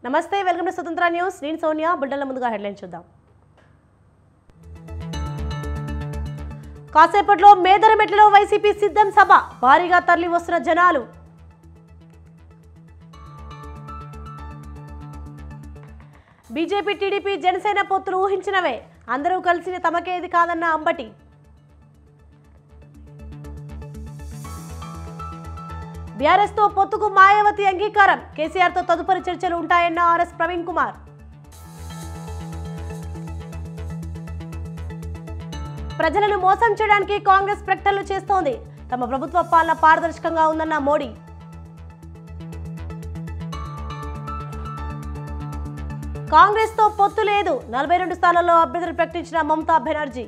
నమస్తే, welcome to స్వతంత్ర news. నేను సోనియా. బుల్టన్ల ముందుగా హెడ్లైన్ చూద్దాం. కాసేపట్లో మేదరమెట్లలో వైసీపీ సిద్ధం సభ, భారీగా తరలి వస్తున్న జనాలు. బీజేపీ టీడీపీ జనసేన పొత్తులు ఊహించినవే, అందరూ కలిసిన తమకేది కాదన్న అంబటి. బీఆర్ఎస్ తో పొత్తుకు మాయావతి అంగీకారం, కేసీఆర్ తో తదుపరి చర్చలు ఉంటాయన్న ఆర్ఎస్ ప్రవీణ్ కుమార్. ప్రజలను మోసం చేయడానికి కాంగ్రెస్ ప్రకటనలు చేస్తోంది, తమ ప్రభుత్వ పాలన పారదర్శకంగా ఉందన్న మోడీ. కాంగ్రెస్ తో పొత్తు లేదు, 42 స్థానాల్లో అభ్యర్థులు ప్రకటించిన మమతా బెనర్జీ.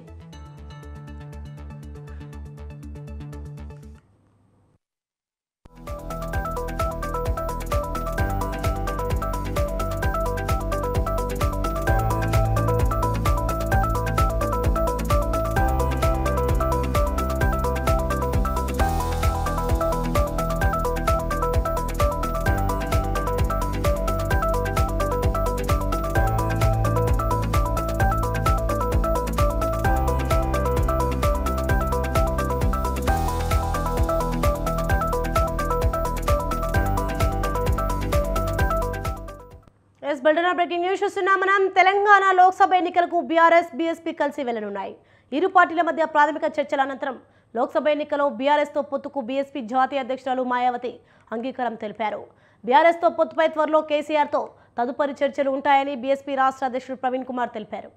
బ్రేకింగ్ న్యూస్ చూస్తున్నాం మనం. తెలంగాణ లోక్సభ ఎన్నికలకు బీఆర్ఎస్ బీఎస్పీ కలిసి వెళ్లనున్నాయి. ఇరు పార్టీల మధ్య ప్రాథమిక చర్చల అనంతరం లోక్సభ ఎన్నికల్లో బీఆర్ఎస్ తో పొత్తుకు బీఎస్పీ జాతీయ అధ్యక్షురాలు మాయావతి అంగీకారం తెలిపారు. బీఆర్ఎస్ తో పొత్తుపై త్వరలో కేసీఆర్ తో తదుపరి చర్చలు ఉంటాయని బీఎస్పీ రాష్ట్ర అధ్యక్షుడు ప్రవీణ్ కుమార్ తెలిపారు.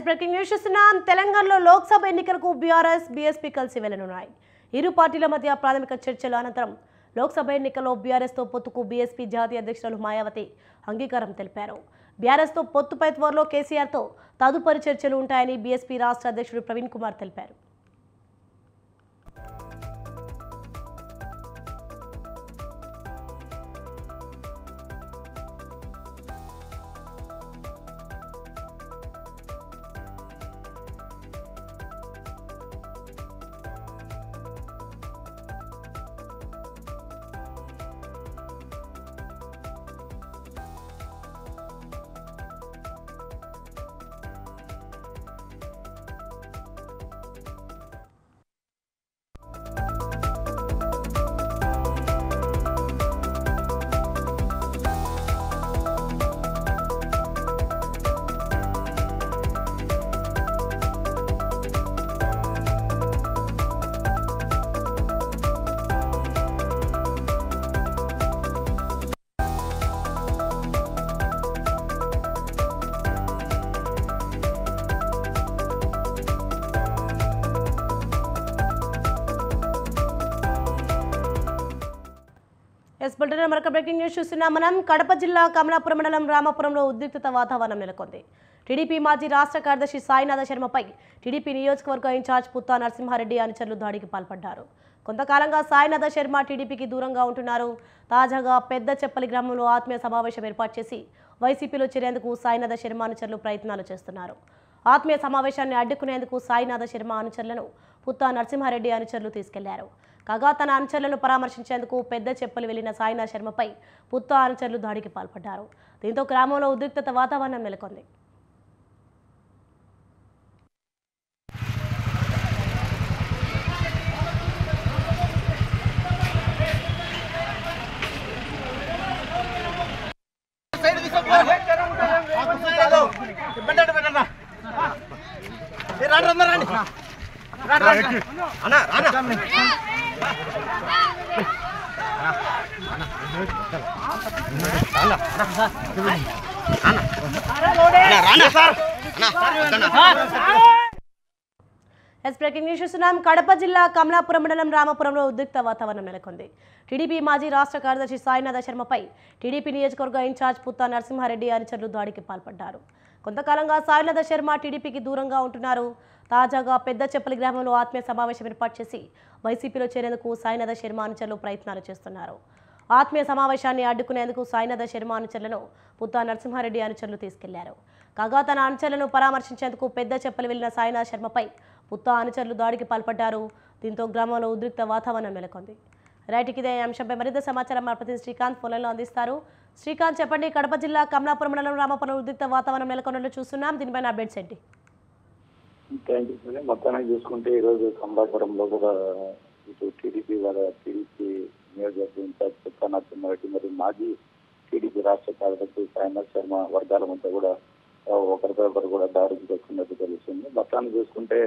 బ్రేకింగ్ న్యూస్ చూస్తున్నాం. తెలంగాణలో లోక్సభ ఎన్నికలకు బీఆర్ఎస్ బీఎస్పీ కలిసి వెళ్లనున్నాయి. ఇరు పార్టీల మధ్య ప్రాథమిక చర్చల అనంతరం లోక్సభ ఎన్నికల్లో బీఆర్ఎస్ తో పొత్తుకు బీఎస్పీ జాతీయ అధ్యక్షురాలు మాయావతి అంగీకారం తెలిపారు. బీఆర్ఎస్ తో పొత్తుపై త్వరలో కేసీఆర్ తో తదుపరి చర్చలు ఉంటాయని బీఎస్పీ రాష్ట్ర అధ్యక్షుడు ప్రవీణ్ కుమార్ తెలిపారు. మరొక బ్రేకింగ్ న్యూస్ చూస్తున్నాం మనం. కడప జిల్లా కమలాపురం మండలం రామాపురంలో ఉద్రిక్తత వాతావరణం నెలకొంది. టీడీపీ మాజీ రాష్ట్ర కార్యదర్శి సాయినాథ శర్మపై టీడీపీ నియోజకవర్గ ఇన్ఛార్జ్ పుత్తా నరసింహారెడ్డి అనుచరులు దాడికి పాల్పడ్డారు. కొంతకాలంగా సాయినాథ శర్మ టీడీపీకి దూరంగా ఉంటున్నారు. తాజాగా పెద్ద చెప్పలి గ్రామంలో ఆత్మీయ సమావేశం ఏర్పాటు చేసి వైసీపీలో చేరేందుకు సాయినాథ శర్మ అనుచరులు ప్రయత్నాలు చేస్తున్నారు. ఆత్మీయ సమావేశాన్ని అడ్డుకునేందుకు సాయినాథ శర్మ అనుచరులను పుత్తా నరసింహారెడ్డి అనుచరులు తీసుకెళ్లారు. కాగా తన అనుచరులను పరామర్శించేందుకు పెద్ద చెప్పలు వెళ్లిన సాయినాథ శర్మపై పుత్తా అనుచరులు దాడికి పాల్పడ్డారు. దీంతో గ్రామంలో ఉద్రిక్తత వాతావరణం నెలకొంది. అన్న బ్రేకింగ్ న్యూస్ చూస్తున్నాం. కడప జిల్లా కమలాపురం మండలం రామపురంలో ఉద్రిక్త వాతావరణం నెలకొంది. టీడీపీ మాజీ రాష్ట్ర కార్యదర్శి సాయినాథ శర్మపై టీడీపీ నియోజకవర్గ ఇన్ఛార్జ్ పుత్తా నరసింహారెడ్డి అనుచరులు దాడికి పాల్పడ్డారు. కొంతకాలంగా సాయినాథ శర్మ టీడీపీకి దూరంగా ఉంటున్నారు. తాజాగా పెద్దచెప్పలి గ్రామంలో ఆత్మీయ సమావేశం ఏర్పాటు చేసి వైసీపీలో చేరేందుకు సాయినాథ శర్మ అనుచరులు ప్రయత్నాలు చేస్తున్నారు. ఆత్మీయ సమావేశాన్ని అడ్డుకునేందుకు సాయినాథ శర్మ అనుచరులను పుత్తా నరసింహారెడ్డి అనుచరులు తీసుకెళ్లారు. కాగా తన అనుచరులను పరామర్శించేందుకు పెద్దచెప్పలి వెళ్లిన సాయినాథ శర్మపై పుత్తా అనుచరులు దాడికి పాల్పడ్డారు. దీంతో గ్రామంలో ఉద్రిక్త వాతావరణం నెలకొంది. రైట్, ఇదే అంశంపై మరింత సమాచారం మా ప్రతినిధి శ్రీకాంత్ ఫోన్లో అందిస్తారు. శ్రీకాంత్, చెప్పండి. కడప జిల్లా కమలాపురం మండలం రామపురం ఉద్రిక్త వాతావరణం నెలకొన్నట్లు చూస్తున్నాం. దీనిపైన అప్డేట్స్ ఏంటి? మొత్తానికి చూసుకుంటే ఈరోజు కమలాపురంలో కూడా ఇటు టీడీపీ నియోజకవర్గ ఇన్ఛార్జ్ పుత్తా నరసింహారెడ్డి మరియు మాజీ టీడీపీ రాష్ట్ర కార్యదర్శి సాయినాథ శర్మ వర్గాల మధ్య కూడా ఒకరిపై ఒకరు కూడా దాడులు చేసుకున్నట్టు తెలుస్తుంది. మొత్తాన్ని చూసుకుంటే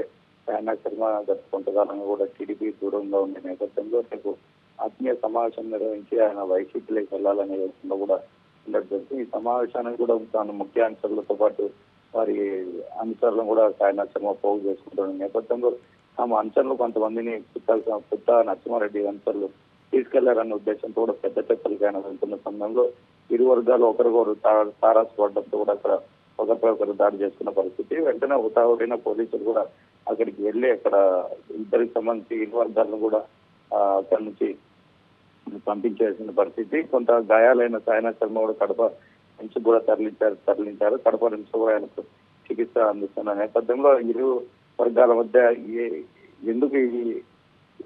సాయినాథ శర్మ గత కొంతకాలంగా కూడా టీడీపీ దూరంగా ఉండే నేపథ్యంలో రేపు ఆత్మీయ సమావేశం నిర్వహించి ఆయన వైసీపీలోకి వెళ్లాలనే యోచనలో కూడా ఉండడం జరిగింది. ఈ సమావేశానికి కూడా తాను ముఖ్య అనుచరులతో పాటు వారి అనుచరులను కూడా సాయినాథ శర్మ పోగు చేసుకుంటున్న నేపథ్యంలో తమ అనుచరులు కొంతమందిని పుత్తా నరసింహారెడ్డి అనుచరులు తీసుకెళ్లారన్న ఉద్దేశంతో కూడా పెద్దచెప్పలికి ఆయన వెళ్తున్న సమయంలో ఇరు వర్గాలు ఒకరికొకరు తారాసుకోవడంతో కూడా అక్కడ ఒకరిపై ఒకరు దాడి చేసుకున్న పరిస్థితి. వెంటనే హుటాహుటిన పోలీసులు కూడా అక్కడికి వెళ్లి అక్కడ ఇద్దరికి సంబంధించి ఇరు వర్గాలను కూడా అక్కడి నుంచి పంపించేసిన పరిస్థితి. కొంత గాయాలైన సాయినాథ శర్మ కూడా కడప నుంచి కూడా తరలించారు. కడప నుంచి కూడా ఆయనకు చికిత్స అందిస్తున్న నేపథ్యంలో ఇరు వర్గాల మధ్య ఎందుకు ఈ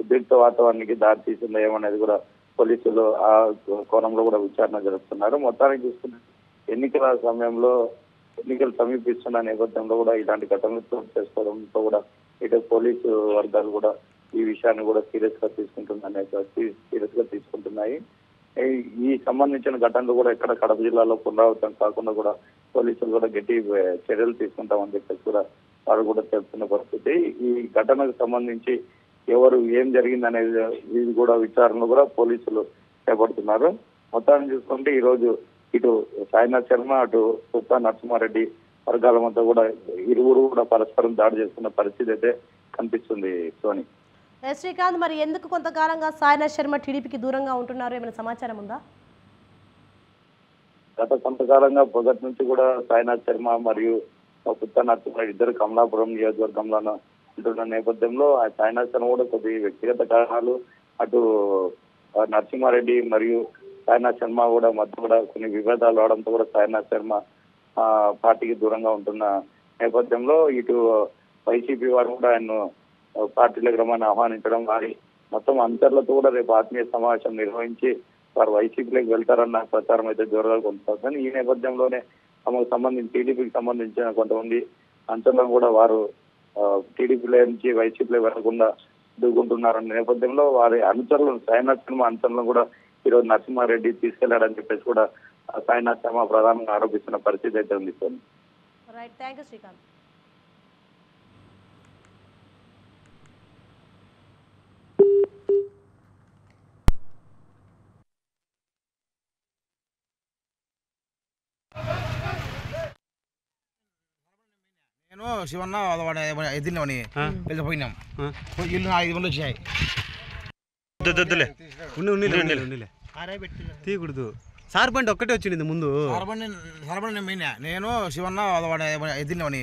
ఉద్రిక్త వాతావరణానికి దారి తీసిందో ఏమనేది కూడా పోలీసులు ఆ కోణంలో కూడా విచారణ జరుపుతున్నారు. మొత్తానికి చూసుకుంటే ఎన్నికలు సమీపిస్తున్న నేపథ్యంలో కూడా ఇలాంటి ఘటనలు చోటు చేసుకోవడంతో కూడా ఇటు పోలీసు వర్గాలు కూడా ఈ విషయాన్ని కూడా సీరియస్ గా తీసుకుంటున్నాయి. ఈ సంబంధించిన ఘటనలు కూడా ఇక్కడ కడప జిల్లాలో పునరావృతం కాకుండా కూడా పోలీసులు కూడా గట్టి చర్యలు తీసుకుంటామని చెప్పేసి కూడా వారు కూడా చెప్తున్న పరిస్థితి. ఈ ఘటనకు సంబంధించి ఎవరు ఏం జరిగిందనేది ఇది కూడా విచారణలు కూడా పోలీసులు చేపడుతున్నారు. మొత్తాన్ని చూసుకుంటే ఈ రోజు ఇటు సాయినాథ శర్మ అటు పుత్తా నరసింహారెడ్డి వర్గాల మధ్య కూడా ఇరువురు కూడా పరస్పరం దాడి చేసుకున్న పరిస్థితి అయితే కనిపిస్తుంది. సోని, శ్రీకాంత్, మరి ఎందుకు కొంతకాలంగా సాయినాథ్ శర్మ టీడీపీకి దూరంగా ఉంటున్నారు? ఏమైనా సమాచారం ఉందా? గత కొంతకాలంగా పొగటి నుంచి కూడా సాయినాథ్ శర్మ మరియు పుత్తా నరసింహారెడ్డి ఇద్దరు కమలాపురం నియోజకవర్గంలో ఉంటున్న నేపథ్యంలో ఆ సాయినాథ్ శర్మ కూడా కొద్ది వ్యక్తిగత కారణాలు అటు నరసింహారెడ్డి మరియు సాయినాథ్ శర్మ కూడా మధ్య కూడా కొన్ని విభేదాలు అవడంతో కూడా సాయినాథ్ శర్మ పార్టీకి దూరంగా ఉంటున్న నేపథ్యంలో ఇటు వైసీపీ వారు కూడా ఆయన పార్టీలకు రమ్మని ఆహ్వానించడం, వారి మొత్తం అనుచరులతో కూడా రేపు ఆత్మీయ సమావేశం నిర్వహించి వారు వైసీపీలోకి వెళ్తారన్న ప్రచారం అయితే జోరుగా కొనసాగుతుంది. ఈ నేపథ్యంలోనే తమకు సంబంధించి టీడీపీకి సంబంధించిన కొంతమంది అనుచరులను కూడా వారు టీడీపీలో నుంచి వైసీపీలో వెళ్లకుండా దిగుకుంటున్నారన్న నేపథ్యంలో వారి అనుచరులను సాయినాథ్ శర్మ అనుచరులను కూడా ఈరోజు నరసింహారెడ్డి తీసుకెళ్లాడని చెప్పేసి కూడా సాయినాథ్ శర్మ ప్రధానంగా ఆరోపిస్తున్న పరిస్థితి అయితే ఉంది. Right, thank you Srikanth. నేను శివన్న ఎదిలినవని వెళ్ళిపోయినాం. ఇల్లు 5 మంది వచ్చాయి. తీయకూడదు. సార్ బండి ఒక్కటే వచ్చింది ముందు. సరబండి పోయినా నేను శివన్న ఎదిలినవని.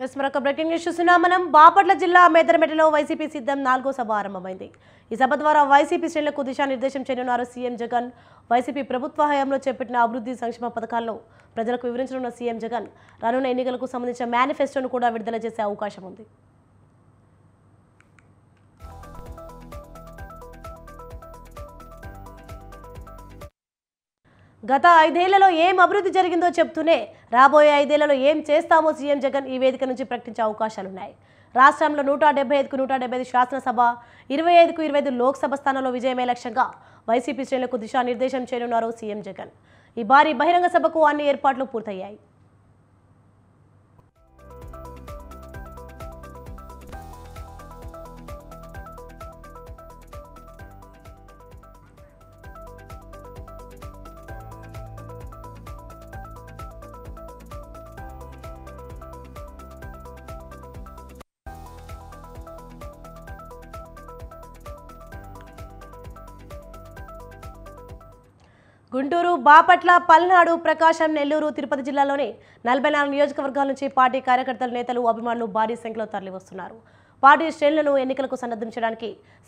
మరొక బ్రేకింగ్ న్యూస్ చూస్తున్నాం. మనం బాపట్ల జిల్లా మేదరమెట్టలో వైసీపీ సిద్ధం 4వ సభ ఆరంభమైంది. ఈ సభ ద్వారా వైసీపీ శ్రేణులకు దిశానిర్దేశం చేయనున్నారు సీఎం జగన్. వైసీపీ ప్రభుత్వ హయాంలో చేపట్టిన అభివృద్ధి సంక్షేమ పథకాలను ప్రజలకు వివరించనున్న సీఎం జగన్ రానున్న ఎన్నికలకు సంబంధించిన మేనిఫెస్టోను కూడా విడుదల చేసే అవకాశం ఉంది. గత 5 ఏళ్లలో ఏం అభివృద్ధి జరిగిందో చెప్తూనే రాబోయే 5 ఏళ్లలో ఏం చేస్తామో సీఎం జగన్ ఈ వేదిక నుంచి ప్రకటించే అవకాశాలున్నాయి. రాష్ట్రంలో 175కు 175 శాసనసభ, 25కు 25 లోక్సభ స్థానాల్లో విజయమే లక్ష్యంగా వైసీపీ శ్రేణులకు దిశానిర్దేశం చేయనున్నారు సీఎం జగన్. ఈ భారీ బహిరంగ సభకు అన్ని ఏర్పాట్లు పూర్తయ్యాయి. గుంటూరు, బాపట్ల, పల్నాడు, ప్రకాశం, నెల్లూరు, తిరుపతి జిల్లాలోని 44 నియోజకవర్గాల నుంచి పార్టీ కార్యకర్తలు, నేతలు, అభిమానులు భారీ సంఖ్యలో తరలివస్తున్నారు. పార్టీ శ్రేణులను ఎన్నికలకు సన్నద్ధం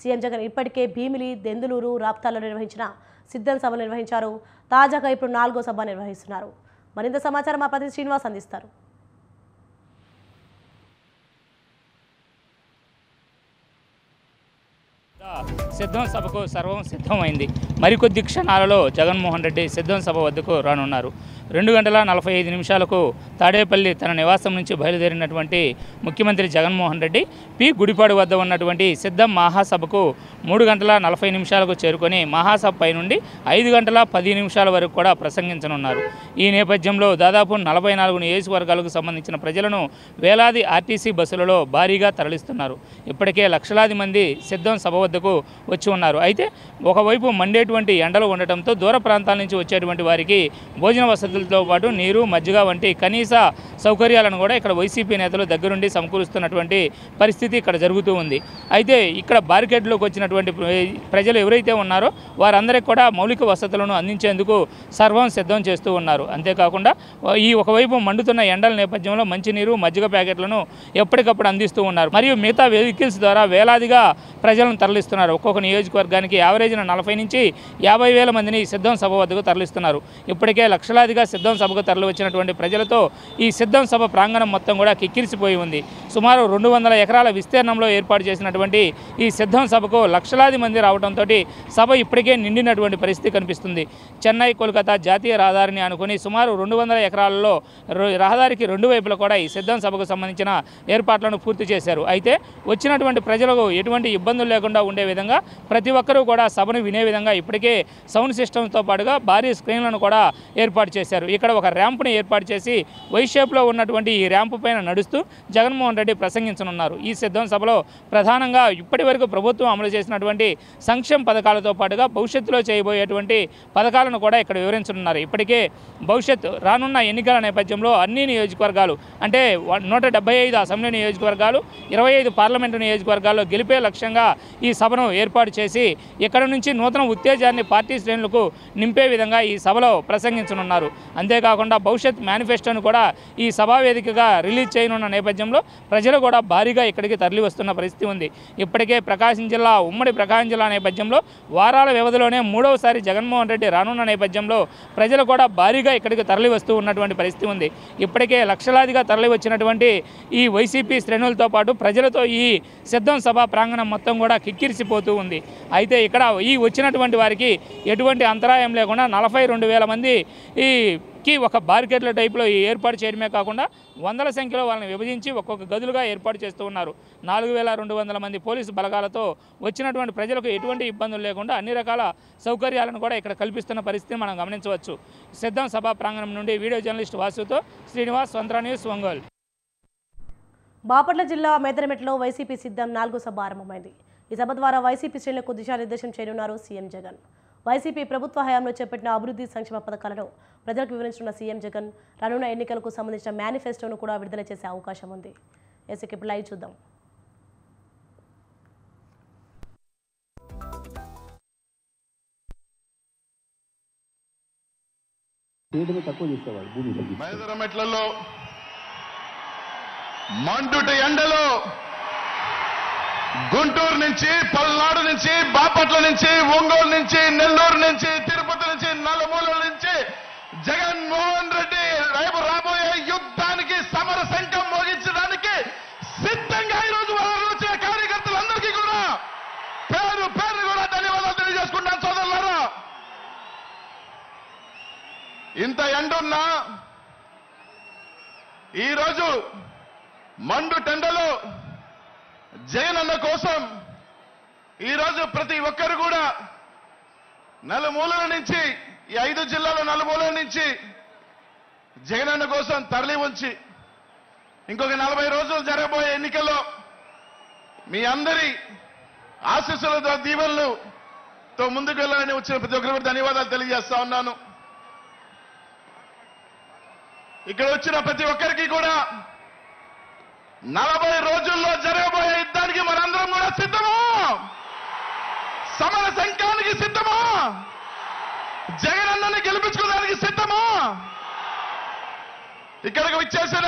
సీఎం జగన్ ఇప్పటికే భీమిలి, దెందులూరు, రాప్తాల్లో నిర్వహించిన సిద్ధం సభ నిర్వహించారు. తాజాగా ఇప్పుడు 4వ సభ నిర్వహిస్తున్నారు. మరింత సమాచారం మా ప్రతినిధి శ్రీనివాస్ అందిస్తారు. సిద్ధం సభకు సర్వం సిద్ధమైంది. మరికొద్ది క్షణాలలో జగన్మోహన్ రెడ్డి సిద్ధం సభ వద్దకు రానున్నారు. 2:45 తాడేపల్లి తన నివాసం నుంచి బయలుదేరినటువంటి ముఖ్యమంత్రి జగన్మోహన్ రెడ్డి గుడిపాడు వద్ద ఉన్నటువంటి సిద్ధం మహాసభకు 3:40 చేరుకొని మహాసభ పై నుండి 5:10 వరకు కూడా ప్రసంగించనున్నారు. ఈ నేపథ్యంలో దాదాపు 44 నియోజకవర్గాలకు సంబంధించిన ప్రజలను వేలాది ఆర్టీసీ బస్సులలో భారీగా తరలిస్తున్నారు. ఇప్పటికే లక్షలాది మంది సిద్ధం సభ వద్దకు వచ్చి ఉన్నారు. అయితే ఒకవైపు మండేటువంటి ఎండలు ఉండటంతో దూర ప్రాంతాల నుంచి వచ్చేటువంటి వారికి భోజన వసతులతో పాటు నీరు, మజ్జిగ వంటి కనీస సౌకర్యాలను కూడా ఇక్కడ వైసీపీ నేతలు దగ్గరుండి సమకూరుస్తున్నటువంటి పరిస్థితి ఇక్కడ జరుగుతూ ఉంది. అయితే ఇక్కడ బారికేడ్లోకి వచ్చినటువంటి ప్రజలు ఎవరైతే ఉన్నారో వారందరికీ కూడా మౌలిక వసతులను అందించేందుకు సర్వం సిద్ధం చేస్తూ ఉన్నారు. అంతేకాకుండా ఈ ఒకవైపు మండుతున్న ఎండల నేపథ్యంలో మంచినీరు, మజ్జిగ ప్యాకెట్లను ఎప్పటికప్పుడు అందిస్తూ ఉన్నారు. మరియు మిగతా వెహికల్స్ ద్వారా వేలాదిగా ప్రజలను తరలిస్తున్నారు. ఒక్కొక్క నియోజకవర్గానికి యావరేజ్న 40 నుంచి 50 వేల మందిని సిద్ధం సభ వద్దకు తరలిస్తున్నారు. ఇప్పటికే లక్షలాదిగా సిద్ధం సభకు తరలి వచ్చినటువంటి ప్రజలతో ఈ సిద్ధం సభ ప్రాంగణం మొత్తం కూడా కిక్కిరిసిపోయి ఉంది. సుమారు 200 ఎకరాల విస్తీర్ణంలో ఏర్పాటు చేసినటువంటి ఈ సిద్ధం సభకు లక్షలాది మంది రావడంతో సభ ఇప్పటికే నిండినటువంటి పరిస్థితి కనిపిస్తుంది. చెన్నై, కోల్కతా జాతీయ రహదారిని అనుకుని సుమారు 200 ఎకరాలలో రహదారికి 2 వైపులా కూడా ఈ సిద్ధం సభకు సంబంధించిన ఏర్పాట్లను పూర్తి చేశారు. అయితే వచ్చినటువంటి ప్రజలకు ఎటువంటి ఇబ్బందులు లేకుండా ఉండే విధంగా ప్రతి ఒక్కరూ కూడా సభను వినే విధంగా ఇప్పటికే సౌండ్ సిస్టమ్స్తో పాటుగా భారీ స్క్రీన్లను కూడా ఏర్పాటు చేశారు. ఇక్కడ ఒక ర్యాంప్ని ఏర్పాటు చేసి వై షేప్లో ఉన్నటువంటి ఈ ర్యాంపు పైన నడుస్తూ జగన్మోహన్ రెడ్డి ప్రసంగించనున్నారు. ఈ సిద్ధం సభలో ప్రధానంగా ఇప్పటి వరకు ప్రభుత్వం అమలు చేసినటువంటి సంక్షేమ పథకాలతో పాటుగా భవిష్యత్తులో చేయబోయేటువంటి పథకాలను కూడా ఇక్కడ వివరించనున్నారు. ఇప్పటికే భవిష్యత్తు రానున్న ఎన్నికల నేపథ్యంలో అన్ని నియోజకవర్గాలు అంటే 175 అసెంబ్లీ నియోజకవర్గాలు, 25 పార్లమెంటు నియోజకవర్గాల్లో గెలిపే లక్ష్యంగా ఈ సభను ఏర్పాటు చేసి ఇక్కడ నుంచి నూతన ఉత్తేజాన్ని పార్టీ శ్రేణులకు నింపే విధంగా ఈ సభలో ప్రసంగించనున్నారు. అంతేకాకుండా భవిష్యత్ మేనిఫెస్టోను కూడా ఈ సభా వేదికగా రిలీజ్ చేయనున్న నేపథ్యంలో ప్రజలు కూడా భారీగా ఇక్కడికి తరలి వస్తున్న పరిస్థితి ఉంది. ఇప్పటికే ఉమ్మడి ప్రకాశం జిల్లా నేపథ్యంలో వారాల వ్యవధిలోనే 3వసారి జగన్మోహన్ రెడ్డి రానున్న నేపథ్యంలో ప్రజలు కూడా భారీగా ఇక్కడికి తరలి వస్తూ ఉన్నటువంటి పరిస్థితి ఉంది. ఇప్పటికే లక్షలాదిగా తరలి వచ్చినటువంటి ఈ వైసీపీ శ్రేణులతో పాటు ప్రజలతో ఈ సిద్ధం సభ ప్రాంగణం మొత్తం కూడా కిక్కిరిసిపోతూ ఉంది. అయితే ఇక్కడ ఈ వచ్చినటువంటి వారికి ఎటువంటి అంతరాయం లేకుండా 42,000 మందికి ఒక బారికేడ్ల టైప్లో ఏర్పాటు చేయడమే కాకుండా వందల సంఖ్యలో వాళ్ళని విభజించి ఒక్కొక్క గదులుగా ఏర్పాటు చేస్తూ ఉన్నారు. 4,200 మంది పోలీసు బలగాలతో వచ్చినటువంటి ప్రజలకు ఎటువంటి ఇబ్బందులు లేకుండా అన్ని రకాల సౌకర్యాలను కూడా ఇక్కడ కల్పిస్తున్న పరిస్థితిని మనం గమనించవచ్చు. సిద్ధం సభా ప్రాంగణం నుండి వీడియో జర్నలిస్ట్ వాసుతో శ్రీనివాస్, స్వంత్ర న్యూస్, ఒంగోలు. బాపట్ల జిల్లా మేదరమెట్టలో వైసీపీ సిద్ధం 4వ సభ ఆరంభమైంది. ఈ సభ ద్వారా వైసీపీ శ్రేణులకు దిశానిర్దేశం చేయనున్నారు సీఎం జగన్. వైసీపీ ప్రభుత్వ హయాంలో చేపట్టిన అభివృద్ధి సంక్షేమ పథకాలను ప్రజలకు వివరించిన సీఎం జగన్ రానున్న ఎన్నికలకు సంబంధించిన మేనిఫెస్టోను కూడా విడుదల చేసే అవకాశం ఉంది. ఇప్పుడు లైవ్ చూద్దాం. మేదరమెట్లలో మండుటి ఎండలో గుంటూరు నుంచి, పల్నాడు నుంచి, బాపట్ల నుంచి, ఒంగోలు నుంచి, నెల్లూరు నుంచి, తిరుపతి నుంచి, నలుమూలల నుంచి జగన్మోహన్ రెడ్డి రేపు రాబోయే యుద్ధానికి సమర శంఖం మోగించడానికి సిద్ధంగా ఈరోజు వాళ్ళు వచ్చిన కార్యకర్తలందరికీ కూడా పేరు పేరు కూడా ధన్యవాదాలు తెలియజేసుకుంటాను సోదరులారా. ఇంత ఎండున్నా ఈరోజు మండు టెండలో జగనన్న కోసం ఈరోజు ప్రతి ఒక్కరు కూడా నలుమూలల నుంచి, ఈ 5 జిల్లాల నలుమూలల నుంచి జగనన్న కోసం తరలి ఉంచి ఇంకొక 40 రోజులు జరగబోయే ఎన్నికల్లో మీ అందరి ఆశీస్సులతో, దీవెనలతో ముందుకు వెళ్ళాలని వచ్చిన ప్రతి ఒక్కరు కూడా ధన్యవాదాలు తెలియజేస్తా ఉన్నాను. ఇక్కడ వచ్చిన ప్రతి ఒక్కరికి కూడా 40 రోజుల్లో జరగబోయే యుద్ధానికి మనందరం కూడా సిద్ధమా? సమర శంఖానికి సిద్ధమా? జగనన్నని గెలిపించుకోవడానికి సిద్ధమా? ఇక్కడికి వచ్చేసిన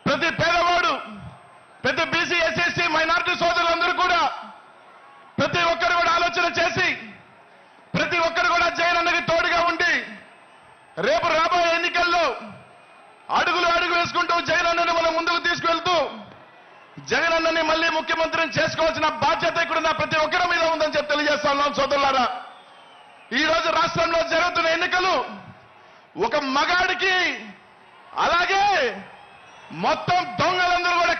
ప్రతి పేదవాడు, ప్రతి బీసీ, ఎస్ఎస్సీ, మైనారిటీ సోదరులందరూ కూడా ప్రతి ఒక్కరు కూడా ఆలోచన చేసి ప్రతి ఒక్కరు కూడా జగనన్నకి తోడుగా ఉండి రేపు రాబోయే ఎన్నికల్లో అడుగు వేసుకుంటూ జగనన్నని మనం ముందుకు తీసుకువెళ్తూ జగనన్నని మళ్ళీ ముఖ్యమంత్రిని చేసుకోవాల్సిన బాధ్యత ఇక్కడున్న ప్రతి ఒక్కరి మీద ఉందని చెప్పి తెలియజేస్తా ఉన్నాం సోదరులారా. ఈ రోజు రాష్ట్రంలో జరుగుతున్న ఎన్నికలు ఒక మగాడికి, అలాగే మొత్తం దొంగలందరూ కూడా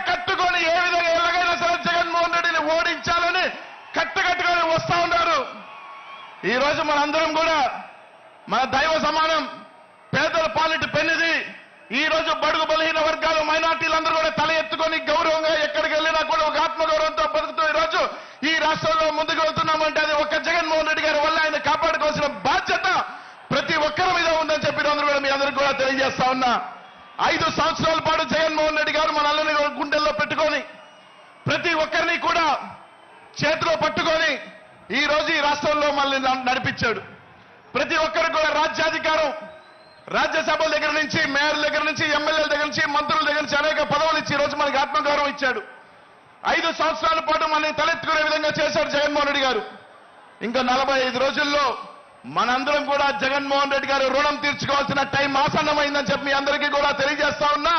కట్టుకొని ఏ విధంగా ఎలాగైనా సరే జగన్మోహన్ రెడ్డిని ఓడించాలని కట్టుకొని వస్తా ఉన్నారు. ఈ రోజు మనందరం కూడా మన దైవ సమానం, పేదల పాలిటి పెన్నిది. ఈ రోజు బడుగు బలహీన వర్గాలు, మైనార్టీలందరూ కూడా తల ఎత్తుకొని గౌరవంగా ఎక్కడికి వెళ్ళినా కూడా ఒక ఆత్మగౌరవంతో బతుకుతూ ఈ రోజు ఈ రాష్ట్రంలో ముందుకు వెళ్తున్నామంటే అది ఒక్క జగన్మోహన్ రెడ్డి గారి వల్ల ఆయన కాపాడుకోవాల్సిన బాధ్యత ప్రతి ఒక్కరి మీద ఉందని చెప్పి అందరూ కూడా మీ అందరికీ కూడా తెలియజేస్తా ఉన్నా. 5 సంవత్సరాల పాటు జగన్మోహన్ రెడ్డి గారు మనల్ని గుండెల్లో పెట్టుకొని ప్రతి ఒక్కరిని కూడా చేతిలో పట్టుకొని ఈ రోజు ఈ రాష్ట్రంలో మనల్ని నడిపించాడు. ప్రతి ఒక్కరు కూడా రాజ్యాధికారం, రాజ్యసభల దగ్గర నుంచి, మేయర్ దగ్గర నుంచి, ఎమ్మెల్యేల దగ్గర నుంచి, మంత్రుల దగ్గర నుంచి అనేక పదవులు ఇచ్చి ఈ రోజు మనకి ఆత్మగౌరవం ఇచ్చాడు. 5 సంవత్సరాల పాటు మనల్ని తలెత్తుకునే విధంగా చేశాడు జగన్మోహన్ రెడ్డి గారు. ఇంకా 45 రోజుల్లో మనందరం కూడా జగన్మోహన్ రెడ్డి గారు రుణం తీర్చుకోవాల్సిన టైం ఆసన్నమైందని చెప్పి మీ అందరికీ కూడా తెలియజేస్తా ఉన్నా.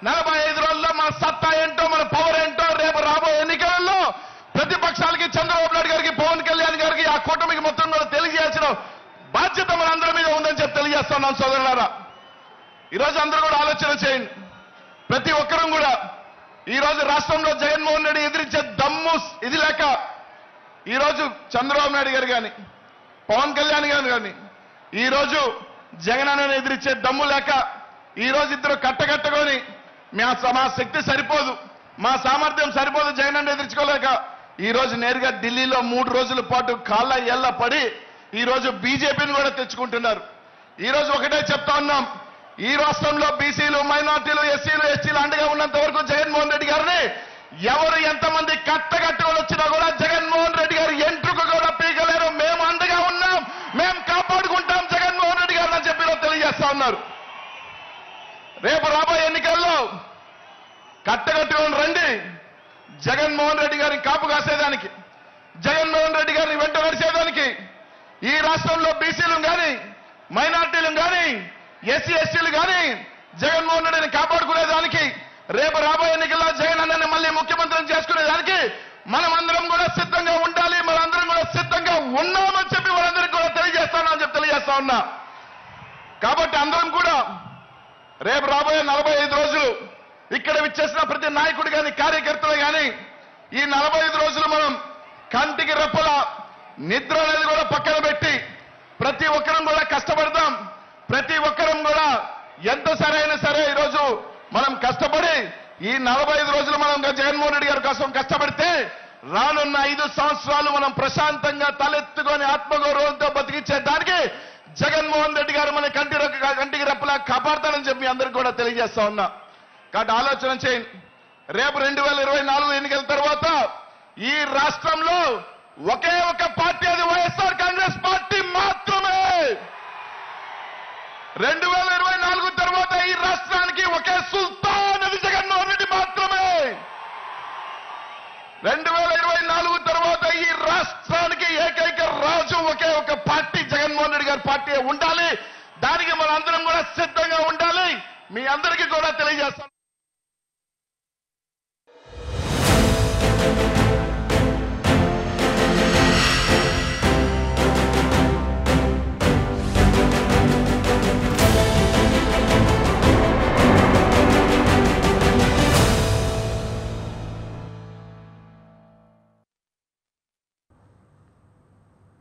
45 రోజుల్లో మన సత్తా ఏంటో, మన పవర్ ఏంటో రేపు రాబోయే ఎన్నికలలో ప్రతిపక్షాలకి, చంద్రబాబు నాయుడు గారికి, పవన్ కళ్యాణ్ గారికి, ఆ కూటమికి మొత్తం కూడా తెలియజేయాల్సిన బాధ్యత మన అందరి మీద ఉందని చెప్పి తెలియజేస్తా ఉన్నాం సోదరులారా. ఈరోజు అందరూ కూడా ఆలోచన చేయండి. ప్రతి ఒక్కరూ కూడా ఈరోజు రాష్ట్రంలో జగన్మోహన్ రెడ్డి ఎదిరించే దమ్ము ఇది లేక ఈరోజు చంద్రబాబు నాయుడు గారు కానీ, పవన్ కళ్యాణ్ గారు కానీ ఈరోజు జగనన్నను ఎదిరించే దమ్ము లేక ఈరోజు ఇద్దరు కట్టగట్టుకొని మా శక్తి సరిపోదు, మా సామర్థ్యం సరిపోదు జగనన్న ఎదిరించుకోలేక ఈరోజు నేరుగా ఢిల్లీలో 3 రోజుల పాటు కాళ్ళ ఏళ్ల పడి ఈరోజు బీజేపీని కూడా తెచ్చుకుంటున్నారు. ఈరోజు ఒకటే చెప్తా ఉన్నాం, ఈ రాష్ట్రంలో బీసీలు, మైనార్టీలు, ఎస్సీలు, ఎస్టీలు అండగా ఉన్నంత వరకు జగన్మోహన్ రెడ్డి గారిని ఎవరు ఎంతమంది కట్టగట్టుకొని వచ్చినా కూడా జగన్మోహన్ రెడ్డి గారు ఎంట్రుకు కూడా పీకలేరు. మేము అండగా ఉన్నాం, మేము కాపాడుకుంటాం జగన్మోహన్ రెడ్డి గారిని అని చెప్పి తెలియజేస్తా ఉన్నారు. రేపు రాబోయే ఎన్నికల్లో కట్టగట్టుకొని రండి. జగన్మోహన్ రెడ్డి గారిని కాపు కాసేదానికి, జగన్మోహన్ రెడ్డి గారిని వెంట నడిచేదానికి ఈ రాష్ట్రంలో బీసీలు కానీ, మైనార్టీలు కానీ, ఎస్సీ ఎస్టీలు కానీ జగన్మోహన్ రెడ్డిని కాపాడుకునేదానికి, రేపు రాబోయే ఎన్నికల్లో జగనన్నని మళ్ళీ ముఖ్యమంత్రిని చేసుకునేదానికి మనమందరం కూడా సిద్ధంగా ఉండాలి. మనందరం కూడా సిద్ధంగా ఉన్నామని చెప్పి వాళ్ళందరికీ కూడా తెలియజేస్తానని చెప్పి తెలియజేస్తా ఉన్నా. కాబట్టి అందరం కూడా రేపు రాబోయే 45 రోజులు ఇక్కడ విచ్చేసిన ప్రతి నాయకుడు కానీ, కార్యకర్తలు కానీ ఈ 45 రోజులు మనం కంటికి రెప్పల నిద్ర అనేది కూడా పక్కన పెట్టి ప్రతి ఒక్కరం కూడా కష్టపడదాం. ప్రతి ఒక్కరం కూడా ఎంత సరైనా సరే ఈరోజు మనం కష్టపడి ఈ 45 రోజులు మనం జగన్మోహన్ రెడ్డి గారి కోసం కష్టపడితే రానున్న 5 సంవత్సరాలు మనం ప్రశాంతంగా తలెత్తుకొని ఆత్మగౌరవంతో బతికించే దానికి జగన్మోహన్ రెడ్డి గారు మన కంటికి రెప్పలా కాపాడతానని చెప్పి అందరికీ కూడా తెలియజేస్తా ఉన్నా. కాబట్టి ఆలోచన చేయండి. రేపు 2024 ఎన్నికల తర్వాత ఈ రాష్ట్రంలో ఒకే ఒక పార్టీ, అది వైఎస్ఆర్ కాంగ్రెస్ పార్టీ మాత్రమే. 2024 తర్వాత ఈ రాష్ట్రానికి ఒకే సుల్తాన్ 2024 తర్వాత ఈ రాష్ట్రానికి ఏకైక రాజు ఒకే ఒక పార్టీ జగన్మోహన్ రెడ్డి గారి పార్టీ ఉండాలి. దానికి మనందరం కూడా సిద్ధంగా ఉండాలి. మీ అందరికీ కూడా తెలియజేస్తాను.